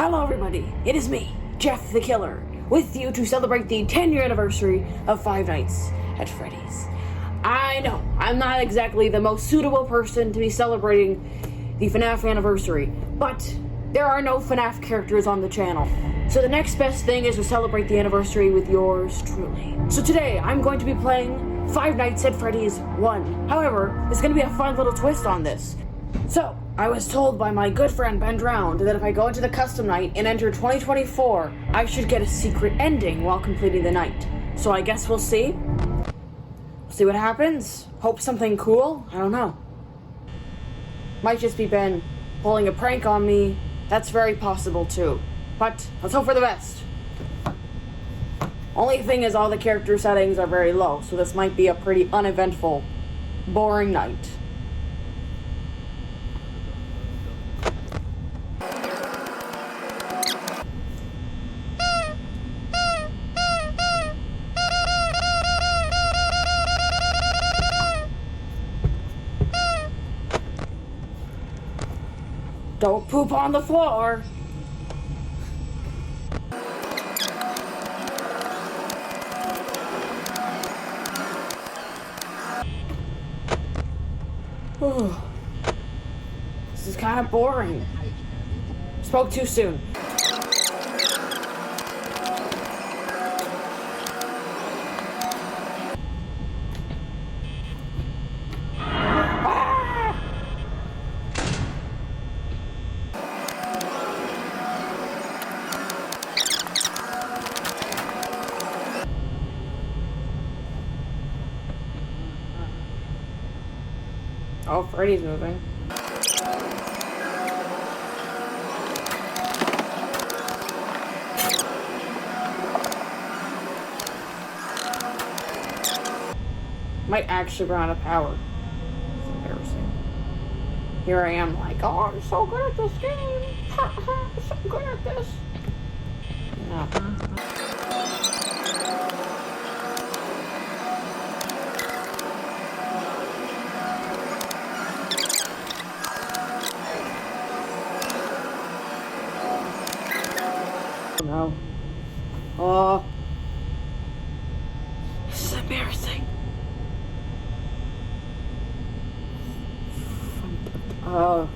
Hello everybody, it is me, Jeff the Killer, with you to celebrate the 10-year anniversary of Five Nights at Freddy's. I know, I'm not exactly the most suitable person to be celebrating the FNAF anniversary, but there are no FNAF characters on the channel. So the next best thing is to celebrate the anniversary with yours truly. So today, I'm going to be playing Five Nights at Freddy's 1. However, there's going to be a fun little twist on this. So, I was told by my good friend Ben Drowned that if I go into the custom night and enter 2024, I should get a secret ending while completing the night. So I guess we'll see. See what happens. Hope something cool. I don't know. Might just be Ben pulling a prank on me. That's very possible too. But let's hope for the best. Only thing is all the character settings are very low, so this might be a pretty uneventful, boring night. Don't poop on the floor. This is kind of boring. Spoke too soon. Oh, Freddy's moving. Might actually run out of power. It's embarrassing. Here I am like, oh, I'm so good at this game. I'm so good at this. No. No. Oh. This is embarrassing. Oh.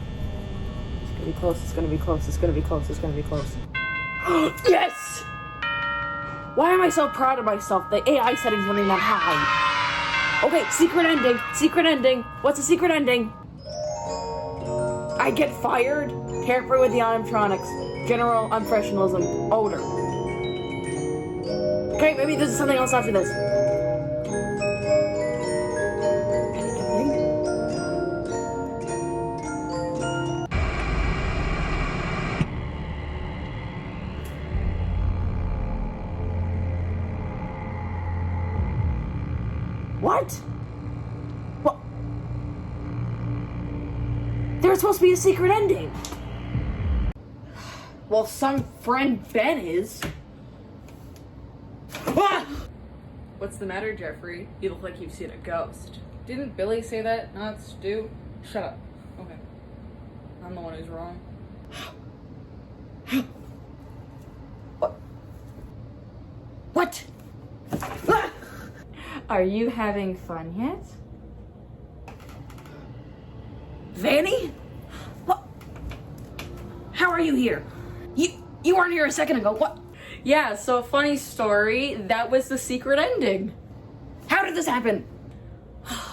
It's gonna be close, it's gonna be close, it's gonna be close, it's gonna be close. Yes! Why am I so proud of myself? The AI settings weren't even that high. Okay, secret ending. Secret ending. What's the secret ending? I get fired. Carefree with the animatronics. General unprofessionalism. Odor. Okay, maybe this is something else after this. What? What? There was supposed to be a secret ending. Well, some friend Ben is. Ah! What's the matter, Jeffrey? You look like you've seen a ghost. Didn't Billy say that, not Stu? Shut up. Okay. I'm the one who's wrong. What? Ah! Are you having fun yet? Vanny? What? How are you here? You weren't here a second ago. What? Yeah, so funny story, that was the secret ending. How did this happen?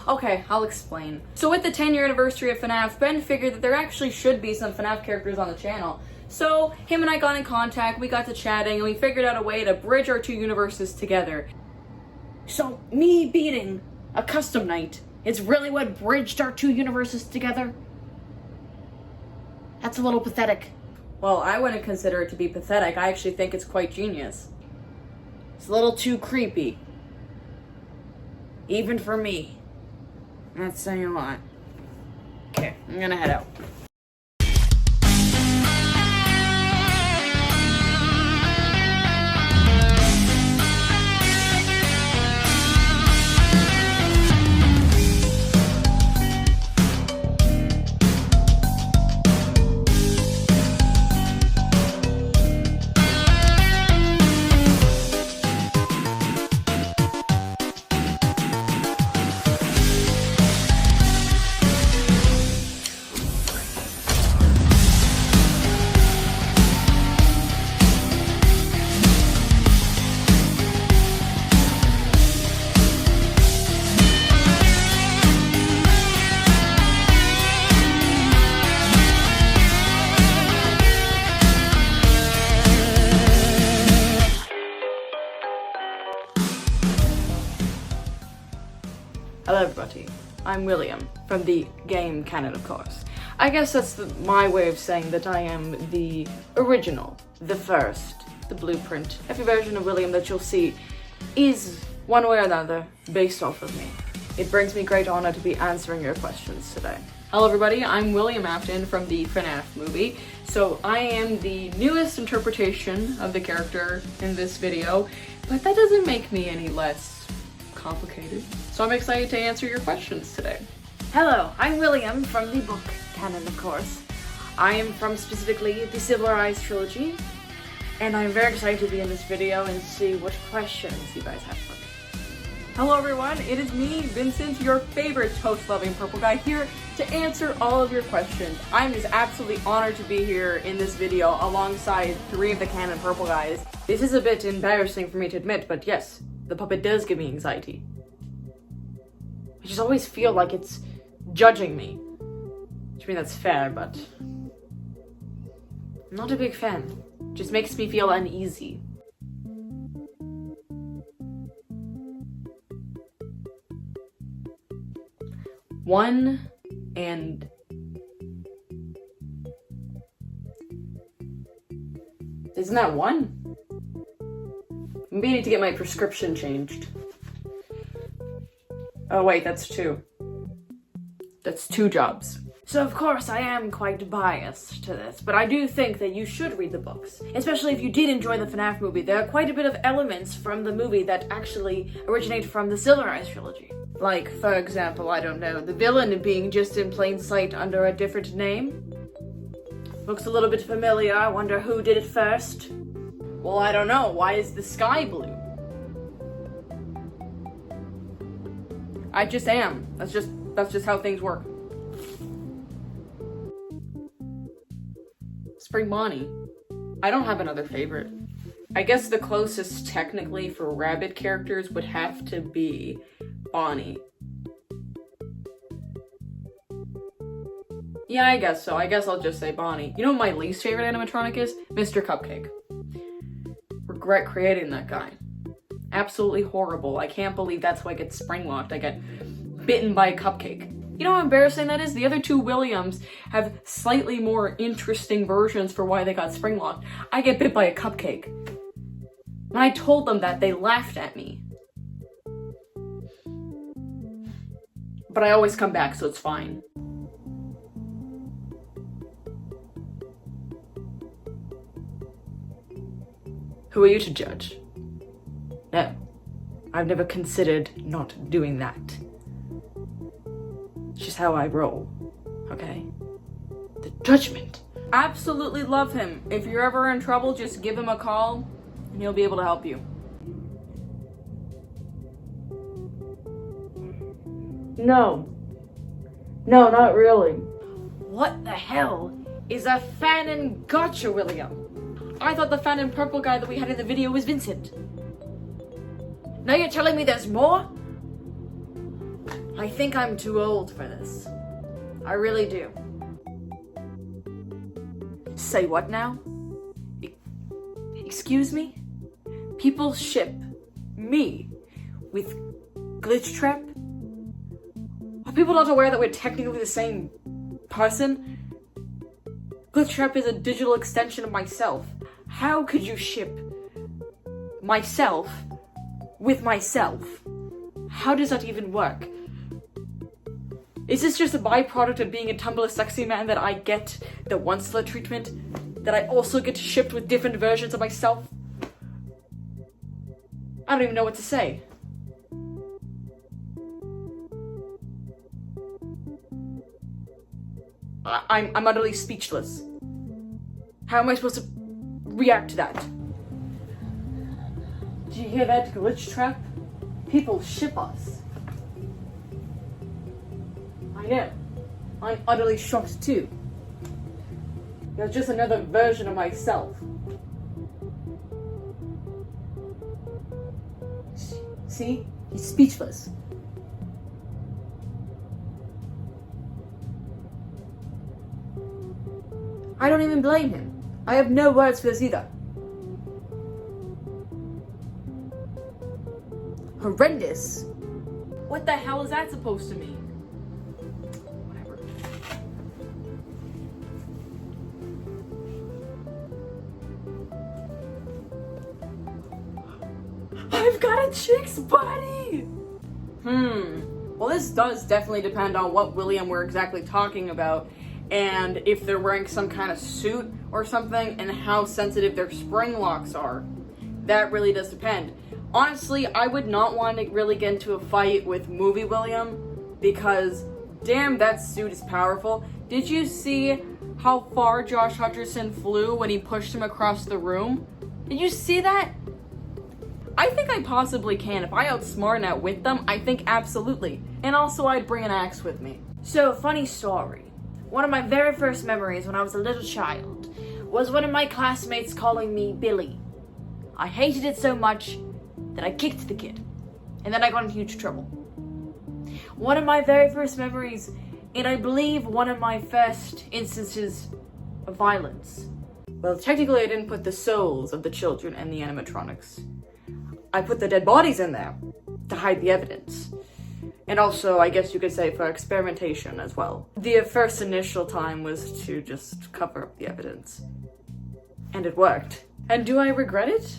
Okay, I'll explain. So with the 10-year anniversary of FNAF, Ben figured that there actually should be some FNAF characters on the channel. So him and I got in contact, we got to chatting, and we figured out a way to bridge our two universes together. So, me beating a custom night is really what bridged our two universes together? That's a little pathetic. Well, I wouldn't consider it to be pathetic. I actually think it's quite genius. It's a little too creepy. Even for me. That's saying a lot. Okay, I'm gonna head out. I'm William, from the game canon, of course. I guess that's my way of saying that I am the original, the first, the blueprint. Every version of William that you'll see is, one way or another, based off of me. It brings me great honor to be answering your questions today. Hello everybody, I'm William Aftons from the FNAF movie. So I am the newest interpretation of the character in this video, but that doesn't make me any less complicated. So I'm excited to answer your questions today. Hello, I'm William from the book canon, of course. I am from specifically the Civilized trilogy, and I'm very excited to be in this video and see what questions you guys have for me. Hello everyone, it is me, Vincent, your favorite toast-loving purple guy, here to answer all of your questions. I'm just absolutely honored to be here in this video alongside 3 of the canon purple guys. This is a bit embarrassing for me to admit, but yes, the puppet does give me anxiety. I just always feel like it's judging me. I mean, that's fair, but I'm not a big fan. It just makes me feel uneasy. One and isn't that 1? Maybe I need to get my prescription changed. Oh wait, that's 2. That's 2 jobs. So of course I am quite biased to this, but I do think that you should read the books. Especially if you did enjoy the FNAF movie. There are quite a bit of elements from the movie that actually originate from the Civilized trilogy. Like, for example, I don't know, the villain being just in plain sight under a different name. Looks a little bit familiar, I wonder who did it first. Well, I don't know, why is the sky blue? I just am. That's just how things work. Spring Bonnie. I don't have another favorite. I guess the closest technically for rabbit characters would have to be Bonnie. Yeah, I guess so. I guess I'll just say Bonnie. You know what my least favorite animatronic is? Mr. Cupcake. Regret creating that guy. Absolutely horrible. I can't believe that's why I get spring-locked. I get bitten by a cupcake. You know how embarrassing that is? The other 2 Williams have slightly more interesting versions for why they got spring-locked. I get bit by a cupcake. When I told them that, they laughed at me. But I always come back, so it's fine. Who are you to judge? No, I've never considered not doing that. It's just how I roll, okay? The judgment. Absolutely love him. If you're ever in trouble, just give him a call and he'll be able to help you. No, not really. What the hell is a fan and gotcha, William? I thought the fan and purple guy that we had in the video was Vincent. Now you're telling me there's more? I think I'm too old for this. I really do. Say what now? Excuse me? People ship me with Glitch Trap? Are people not aware that we're technically the same person? Glitch Trap is a digital extension of myself. How could you ship myself with myself? How does that even work? Is this just a byproduct of being a Tumblr sexy man that I get the once-a treatment? That I also get shipped with different versions of myself? I don't even know what to say. I'm utterly speechless. How am I supposed to react to that? Do you hear that, Glitch Trap? People ship us. I know. I'm utterly shocked too. You're just another version of myself. See? He's speechless. I don't even blame him. I have no words for this either. Horrendous. What the hell is that supposed to mean? I've got a chick's body! Well, this does definitely depend on what William we're exactly talking about, and if they're wearing some kind of suit or something, and how sensitive their spring locks are. That really does depend. Honestly, I would not want to really get into a fight with movie William, because damn, that suit is powerful. Did you see how far Josh Hutcherson flew when he pushed him across the room? Did you see that? I think I possibly can. If I outsmart and outwit them, I think absolutely. And also, I'd bring an axe with me. So, funny story. One of my very first memories when I was a little child was one of my classmates calling me Billy. I hated it so much that I kicked the kid, and then I got in huge trouble. One of my very first memories, and I believe one of my first instances of violence. Well, technically, I didn't put the souls of the children in the animatronics. I put the dead bodies in there to hide the evidence. And also, I guess you could say for experimentation as well. The first initial time was to just cover up the evidence. And it worked. And do I regret it?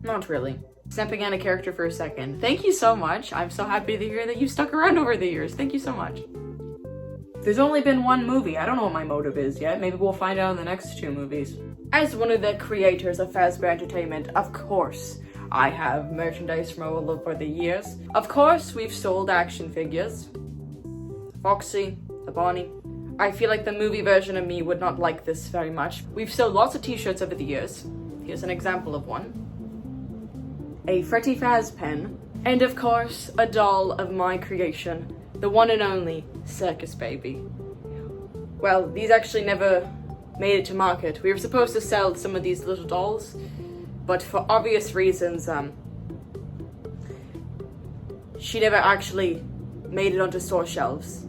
Not really. Stepping on a character for a second. Thank you so much. I'm so happy to hear that you stuck around over the years. Thank you so much. There's only been one movie. I don't know what my motive is yet. Maybe we'll find out in the next 2 movies. As one of the creators of Fazbear Entertainment, of course, I have merchandise from all over the years. Of course, we've sold action figures. Foxy, the Bonnie. I feel like the movie version of me would not like this very much. We've sold lots of t-shirts over the years. Here's an example of one. A Freddy Faz pen. And of course, a doll of my creation. The one and only Circus Baby. Well, these actually never made it to market. We were supposed to sell some of these little dolls, but for obvious reasons, she never actually made it onto store shelves.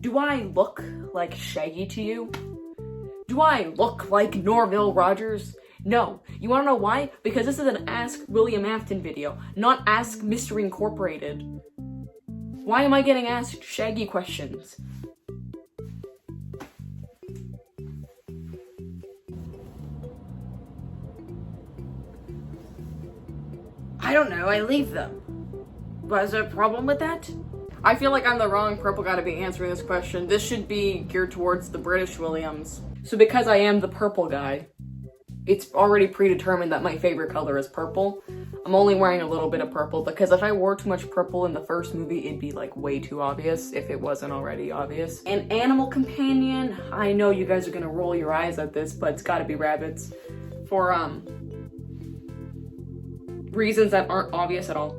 Do I look like Shaggy to you? Do I look like Norville Rogers? No. You wanna know why? Because this is an Ask William Aftons video, not Ask Mystery Incorporated. Why am I getting asked Shaggy questions? I don't know, I leave them. Was there a problem with that? I feel like I'm the wrong purple guy to be answering this question. This should be geared towards the British Williams. So because I am the purple guy, it's already predetermined that my favorite color is purple. I'm only wearing a little bit of purple because if I wore too much purple in the first movie, it'd be like way too obvious if it wasn't already obvious. An animal companion, I know you guys are gonna roll your eyes at this, but it's gotta be rabbits. For reasons that aren't obvious at all.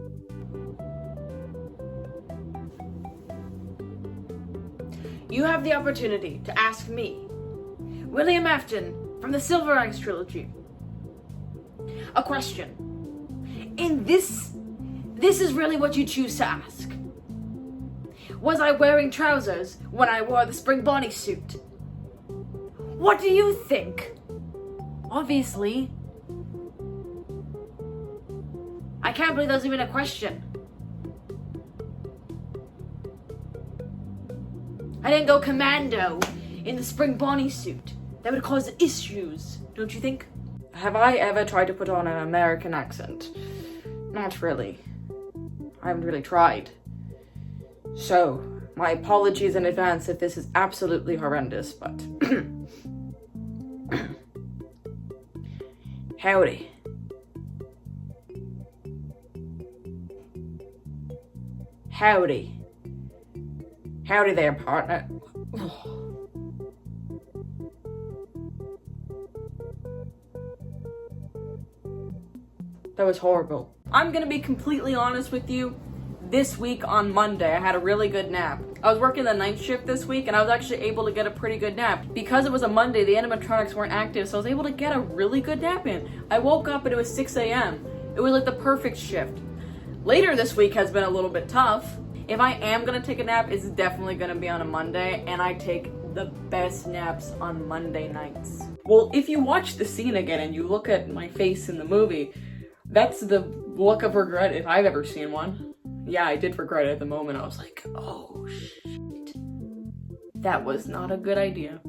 You have the opportunity to ask me, William Aftons, from the Silver Eyes trilogy, a question. And this is really what you choose to ask. Was I wearing trousers when I wore the Spring Bonnie suit? What do you think? Obviously. I can't believe that's even a question. I didn't go commando in the Spring Bonnie suit. That would cause issues, don't you think? Have I ever tried to put on an American accent? Not really. I haven't really tried. So, my apologies in advance if this is absolutely horrendous, but... Howdy. Howdy. Howdy there, partner. That was horrible. I'm gonna be completely honest with you. This week on Monday, I had a really good nap. I was working the night shift this week and I was actually able to get a pretty good nap. Because it was a Monday, the animatronics weren't active, so I was able to get a really good nap in. I woke up and it was 6 a.m. It was like the perfect shift. Later this week has been a little bit tough. If I am gonna take a nap, it's definitely gonna be on a Monday, and I take the best naps on Monday nights. Well, if you watch the scene again and you look at my face in the movie, that's the look of regret if I've ever seen one. Yeah, I did regret it at the moment. I was like, oh shit. That was not a good idea.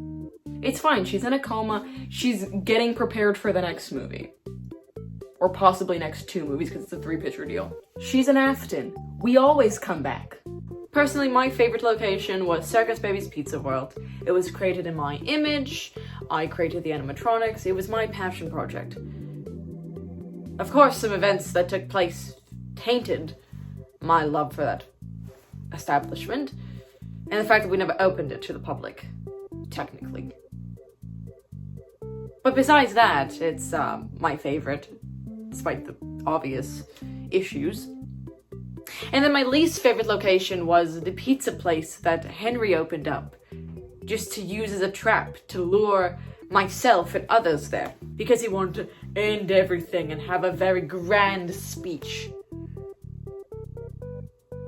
It's fine, she's in a coma, she's getting prepared for the next movie. Or possibly next 2 movies, because it's a 3-picture deal. She's an Afton. We always come back. Personally, my favorite location was Circus Baby's Pizza World. It was created in my image, I created the animatronics, it was my passion project. Of course, some events that took place tainted my love for that establishment, and the fact that we never opened it to the public, technically. But besides that, it's my favorite, despite the obvious issues. And then my least favorite location was the pizza place that Henry opened up, just to use as a trap to lure myself and others there, because he wanted to end everything and have a very grand speech.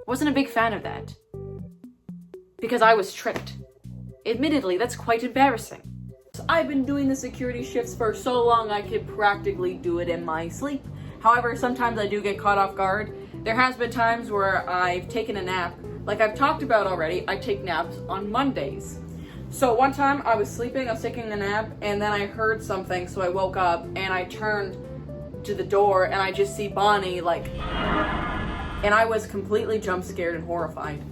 Wasn't a big fan of that, because I was tricked. Admittedly, that's quite embarrassing. I've been doing the security shifts for so long I could practically do it in my sleep. However, sometimes I do get caught off guard. There has been times where I've taken a nap. Like I've talked about already, I take naps on Mondays. So one time I was sleeping, I was taking a nap, and then I heard something, so I woke up and I turned to the door and I just see Bonnie and I was completely jump scared and horrified.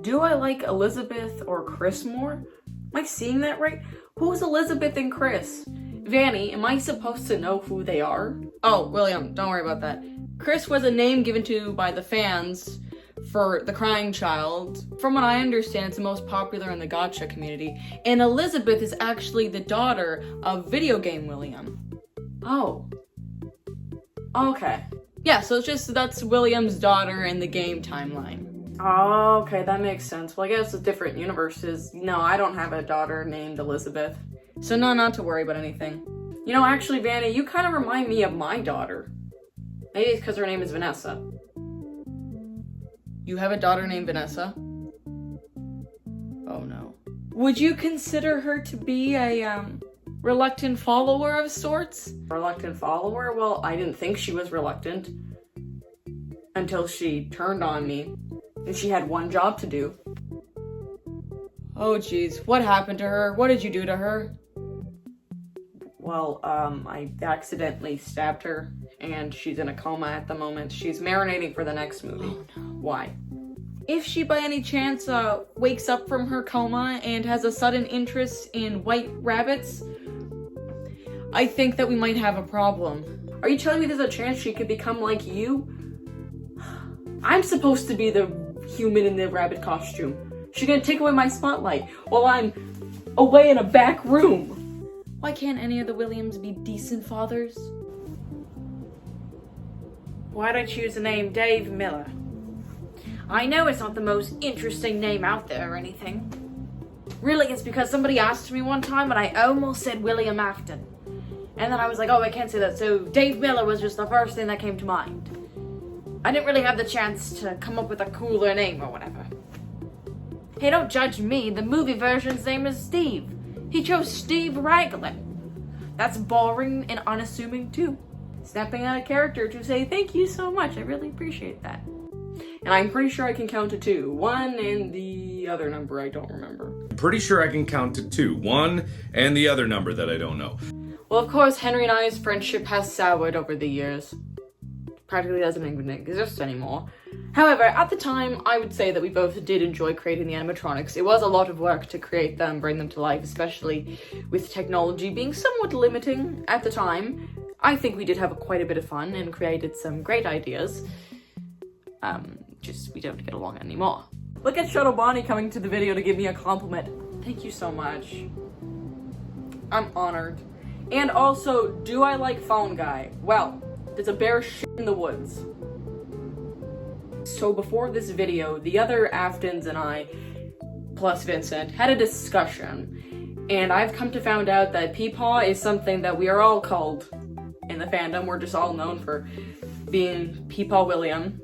Do I like Elizabeth or Chris more? Am I seeing that right? Who's Elizabeth and Chris? Vanny, am I supposed to know who they are? Oh, William, don't worry about that. Chris was a name given to by the fans for the crying child. From what I understand, it's the most popular in the gotcha community. And Elizabeth is actually the daughter of video game William. Oh. Okay. Yeah, so that's William's daughter in the game timeline. Oh, okay, that makes sense. Well, I guess it's different universes. No, I don't have a daughter named Elizabeth. So no, not to worry about anything. You know, actually, Vanny, you kind of remind me of my daughter. Maybe it's because her name is Vanessa. You have a daughter named Vanessa? Oh no. Would you consider her to be a, reluctant follower of sorts? Reluctant follower? Well, I didn't think she was reluctant. Until she turned on me. And she had one job to do. Oh geez, what happened to her? What did you do to her? Well, I accidentally stabbed her, and she's in a coma at the moment. She's marinating for the next movie. Oh, no. Why? If she by any chance wakes up from her coma and has a sudden interest in white rabbits, I think that we might have a problem. Are you telling me there's a chance she could become like you? I'm supposed to be the human in the rabbit costume. She's gonna take away my spotlight while I'm away in a back room. Why can't any of the Williams be decent fathers? Why'd I choose the name Dave Miller? I know it's not the most interesting name out there or anything. Really, it's because somebody asked me one time and I almost said William Aftons. And then I was like, oh, I can't say that, so Dave Miller was just the first thing that came to mind. I didn't really have the chance to come up with a cooler name or whatever. Hey, don't judge me. The movie version's name is Steve. He chose Steve Raglan. That's boring and unassuming too. Snapping out a character to say thank you so much. I really appreciate that. And I'm pretty sure I can count to 2. 1 and the other number I don't remember. I'm pretty sure I can count to 2. 1 and the other number that I don't know. Well, of course, Henry and I's friendship has soured over the years. Practically doesn't even exist anymore. However, at the time, I would say that we both did enjoy creating the animatronics. It was a lot of work to create them, bring them to life, especially with technology being somewhat limiting at the time. I think we did have quite a bit of fun and created some great ideas. Just we don't get along anymore. Look at Shuttle Bonnie coming to the video to give me a compliment. Thank you so much. I'm honored. And also, do I like Phone Guy? Well, there's a bear shit in the woods. So before this video, the other Aftons and I, plus Vincent, had a discussion. And I've come to find out that Peepaw is something that we are all called in the fandom. We're just all known for being Peepaw William.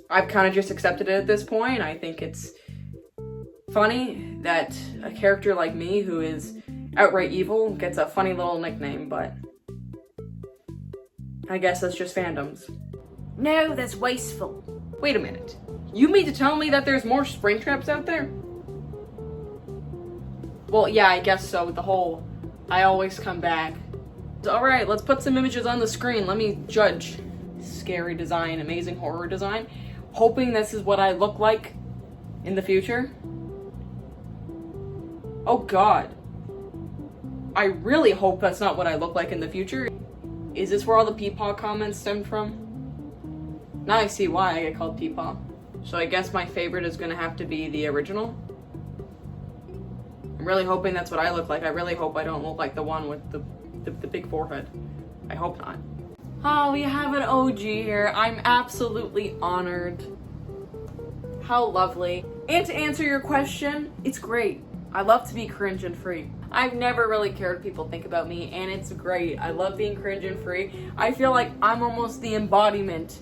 I've kind of just accepted it at this point. I think it's funny that a character like me who is outright evil gets a funny little nickname, but I guess that's just fandoms. No, that's wasteful. Wait a minute. You mean to tell me that there's more spring traps out there? Well, yeah, I guess so, with the whole I always come back. Alright, let's put some images on the screen. Let me judge. Scary design, amazing horror design. Hoping this is what I look like in the future. Oh god. I really hope that's not what I look like in the future. Is this where all the Peepaw comments stemmed from? Now I see why I get called Peepaw. So I guess my favorite is gonna have to be the original. I'm really hoping that's what I look like. I really hope I don't look like the one with the big forehead. I hope not. Oh, we have an OG here. I'm absolutely honored. How lovely. And to answer your question, it's great. I love to be cringe and free. I've never really cared what people think about me, and it's great. I love being cringe and free. I feel like I'm almost the embodiment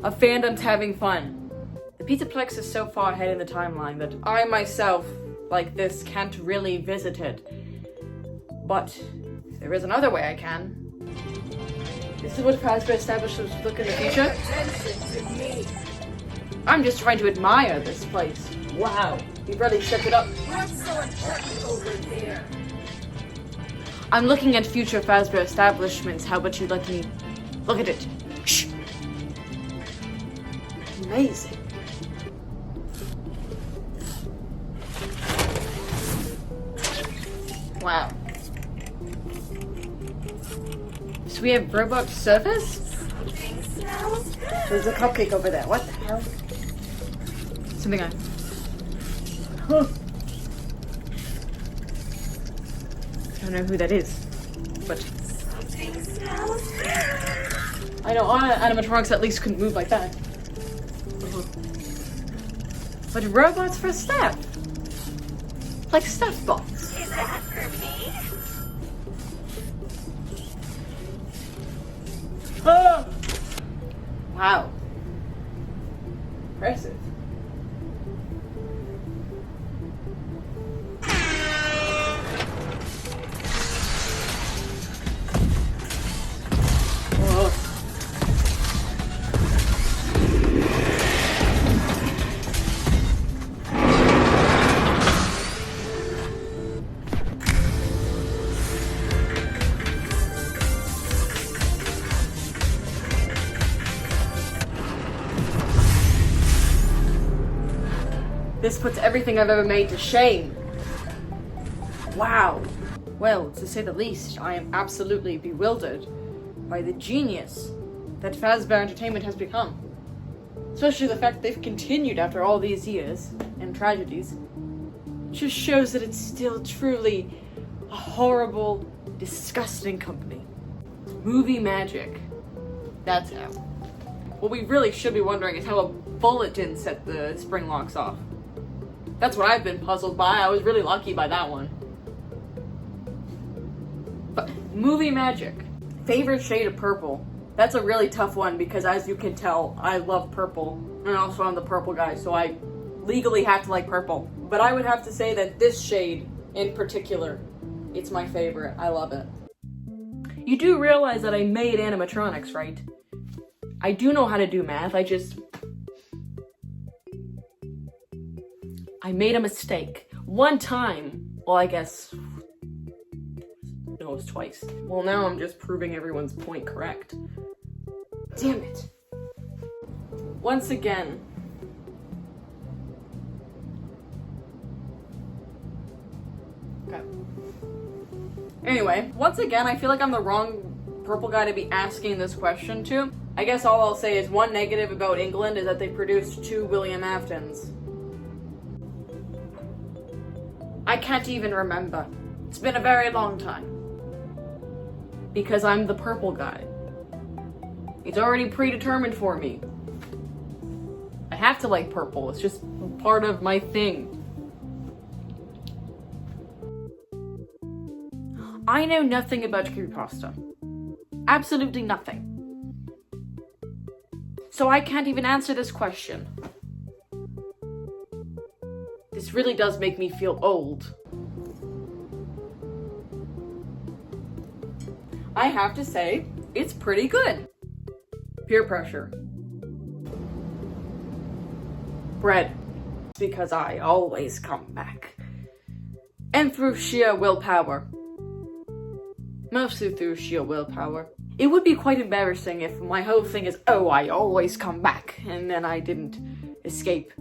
of fandoms having fun. The Pizzaplex is so far ahead in the timeline that I myself, like this, can't really visit it. But there is another way I can. This is what Fazbear establishers look in the future. I'm just trying to admire this place. Wow, you've really stepped it up. What's so important over there? I'm looking at future Fazbear establishments. How about you let me look at it? Shh. Amazing. Wow. So we have robot service? There's a cupcake over there. What the hell? Something on. Huh. I don't know who that is, but I know animatronics at least couldn't move like that. But robots for staff, like staff bots. Is that for me? Oh! Wow. Impressive. This puts everything I've ever made to shame. Wow. Well, to say the least, I am absolutely bewildered by the genius that Fazbear Entertainment has become. Especially the fact that they've continued after all these years and tragedies. Just shows that it's still truly a horrible, disgusting company. Movie magic. That's how. What we really should be wondering is how a bullet didn't set the spring locks off. That's what I've been puzzled by. I was really lucky by that one. But movie magic. Favorite shade of purple. That's a really tough one because as you can tell, I love purple. And also I'm the purple guy, so I legally have to like purple. But I would have to say that this shade in particular, it's my favorite. I love it. You do realize that I made animatronics, right? I do know how to do math, I made a mistake. One time. Well, I guess... No, it was twice. Well, now I'm just proving everyone's point correct. Damn it. Once again. Okay. Anyway, once again, I feel like I'm the wrong purple guy to be asking this question to. I guess all I'll say is one negative about England is that they produced 2 William Aftons. I can't even remember. It's been a very long time. Because I'm the purple guy. It's already predetermined for me. I have to like purple. It's just part of my thing. I know nothing about creepypasta. Absolutely nothing. So I can't even answer this question. This really does make me feel old. I have to say, it's pretty good. Peer pressure. Bread. Because I always come back. And through sheer willpower. Mostly through sheer willpower. It would be quite embarrassing if my whole thing is, oh, I always come back, and then I didn't escape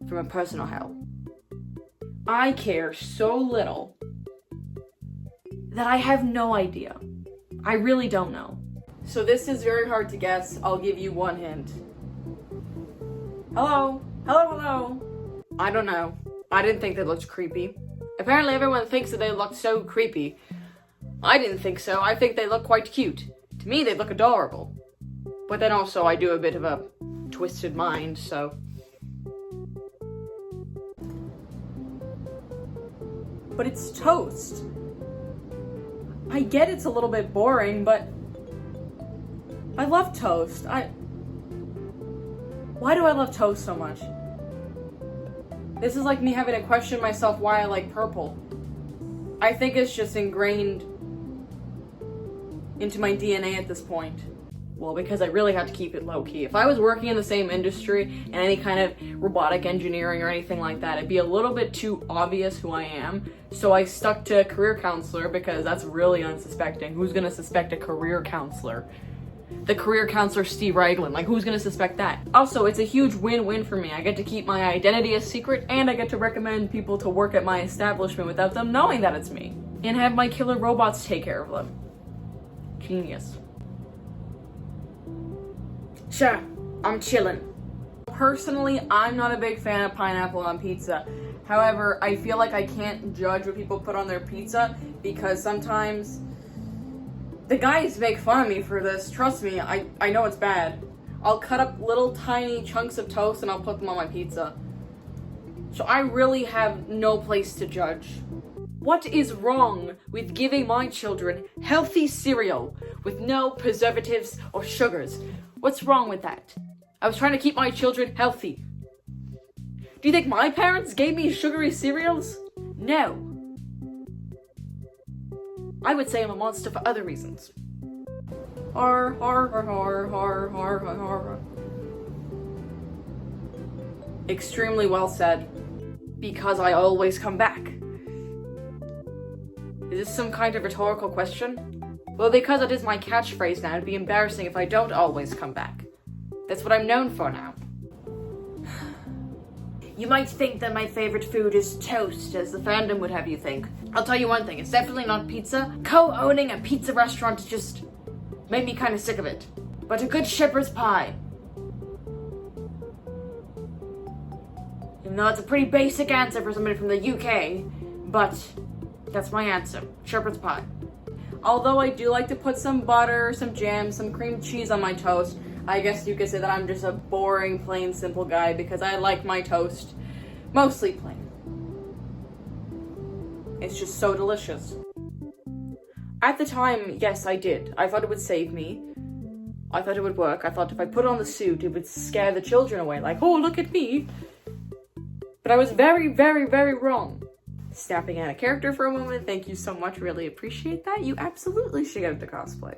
from a personal hell. I care so little that I have no idea. I really don't know. So this is very hard to guess. I'll give you one hint. Hello? Hello, hello? I don't know. I didn't think they looked creepy. Apparently everyone thinks that they look so creepy. I didn't think so. I think they look quite cute. To me, they look adorable. But then also, I do a bit of a twisted mind, so... But it's toast. I get it's a little bit boring, but... I love toast. Why do I love toast so much? This is like me having to question myself why I like purple. I think it's just ingrained into my DNA at this point. Well, because I really have to keep it low-key. If I was working in the same industry and any kind of robotic engineering or anything like that, it'd be a little bit too obvious who I am. So I stuck to career counselor because that's really unsuspecting. Who's gonna suspect a career counselor? The career counselor Steve Raglan, like who's gonna suspect that? Also, it's a huge win-win for me. I get to keep my identity a secret and I get to recommend people to work at my establishment without them knowing that it's me. And have my killer robots take care of them. Genius. Sure, I'm chillin'. Personally, I'm not a big fan of pineapple on pizza. However, I feel like I can't judge what people put on their pizza because sometimes the guys make fun of me for this. Trust me, I know it's bad. I'll cut up little tiny chunks of toast and I'll put them on my pizza. So I really have no place to judge. What is wrong with giving my children healthy cereal with no preservatives or sugars? What's wrong with that? I was trying to keep my children healthy. Do you think my parents gave me sugary cereals? No. I would say I'm a monster for other reasons. Har, har, har, har, har, har, har, har. Extremely well said. Because I always come back. Is this some kind of rhetorical question? Well, because it is my catchphrase now, it'd be embarrassing if I don't always come back. That's what I'm known for now. You might think that my favorite food is toast, as the fandom would have you think. I'll tell you one thing, it's definitely not pizza. Co-owning a pizza restaurant just made me kind of sick of it. But a good shepherd's pie. Even though it's a pretty basic answer for somebody from the UK, but that's my answer, shepherd's pie. Although I do like to put some butter, some jam, some cream cheese on my toast, I guess you could say that I'm just a boring, plain, simple guy because I like my toast mostly plain. It's just so delicious. At the time, yes, I did. I thought it would save me. I thought it would work. I thought if I put on the suit, it would scare the children away. Like, oh, look at me. But I was very, very, very wrong. Snapping out of character for a moment. Thank you so much. Really appreciate that. You absolutely should get into cosplay.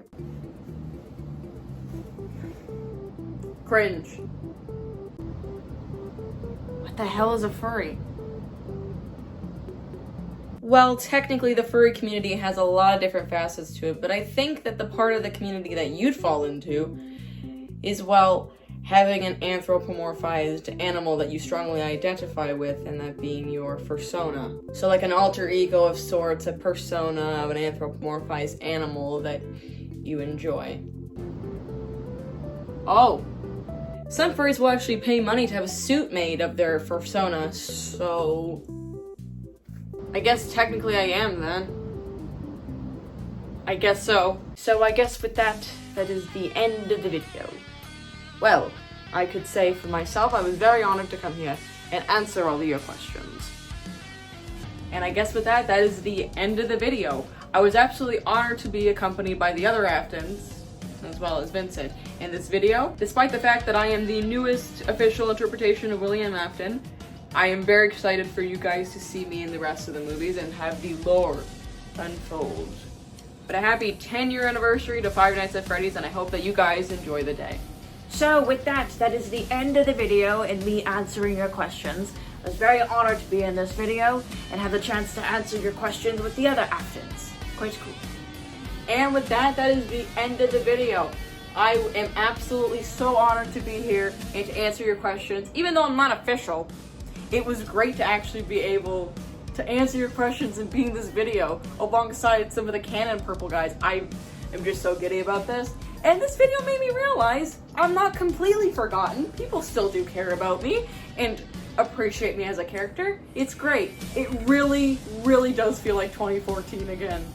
Cringe. What the hell is a furry? Well, technically the furry community has a lot of different facets to it, but I think that the part of the community that you'd fall into is, well, having an anthropomorphized animal that you strongly identify with, and that being your persona. So like an alter ego of sorts, a persona of an anthropomorphized animal that you enjoy. Oh. Some furries will actually pay money to have a suit made of their persona, so... I guess technically I am then. I guess so. So I guess with that, that is the end of the video. Well, I could say for myself, I was very honored to come here and answer all of your questions. And I guess with that, that is the end of the video. I was absolutely honored to be accompanied by the other Aftons, as well as Vincent, in this video. Despite the fact that I am the newest official interpretation of William Afton, I am very excited for you guys to see me in the rest of the movies and have the lore unfold. But a happy 10-year anniversary to Five Nights at Freddy's, and I hope that you guys enjoy the day. So with that, that is the end of the video and me answering your questions. I was very honored to be in this video and have the chance to answer your questions with the other Aftons. Quite cool. And with that, that is the end of the video. I am absolutely so honored to be here and to answer your questions. Even though I'm not official, it was great to actually be able to answer your questions and be in this video alongside some of the canon purple guys. I am just so giddy about this. And this video made me realize I'm not completely forgotten. People still do care about me and appreciate me as a character. It's great. It really, really does feel like 2014 again.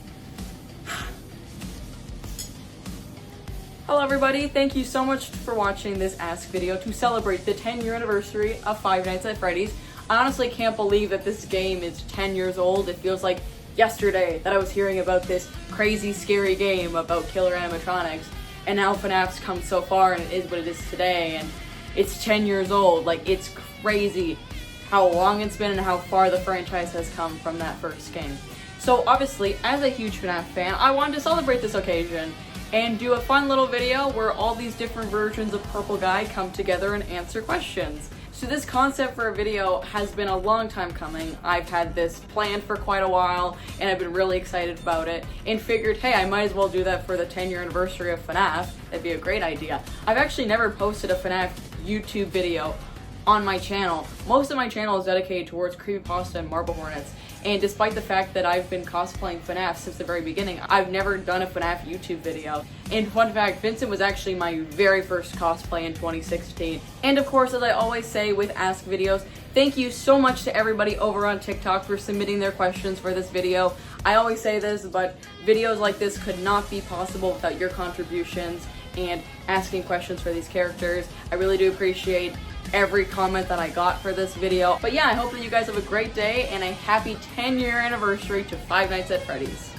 Hello everybody, thank you so much for watching this Ask video to celebrate the 10-year anniversary of Five Nights at Freddy's. I honestly can't believe that this game is 10 years old. It feels like yesterday that I was hearing about this crazy, scary game about killer animatronics, and now FNAF's come so far and it is what it is today, and it's 10 years old. Like, it's crazy how long it's been and how far the franchise has come from that first game. So obviously, as a huge FNAF fan, I wanted to celebrate this occasion and do a fun little video where all these different versions of Purple Guy come together and answer questions. So this concept for a video has been a long time coming. I've had this planned for quite a while and I've been really excited about it and figured, hey, I might as well do that for the 10-year anniversary of FNAF. That'd be a great idea. I've actually never posted a FNAF YouTube video on my channel. Most of my channel is dedicated towards creepypasta and marble hornets. And despite the fact that I've been cosplaying FNAF since the very beginning, I've never done a FNAF YouTube video. And fun fact, Vincent was actually my very first cosplay in 2016. And of course, as I always say with Ask videos, thank you so much to everybody over on TikTok for submitting their questions for this video. I always say this, but videos like this could not be possible without your contributions and asking questions for these characters. I really do appreciate every comment that I got for this video. But yeah, I hope that you guys have a great day and a happy 10-year anniversary to Five Nights at Freddy's.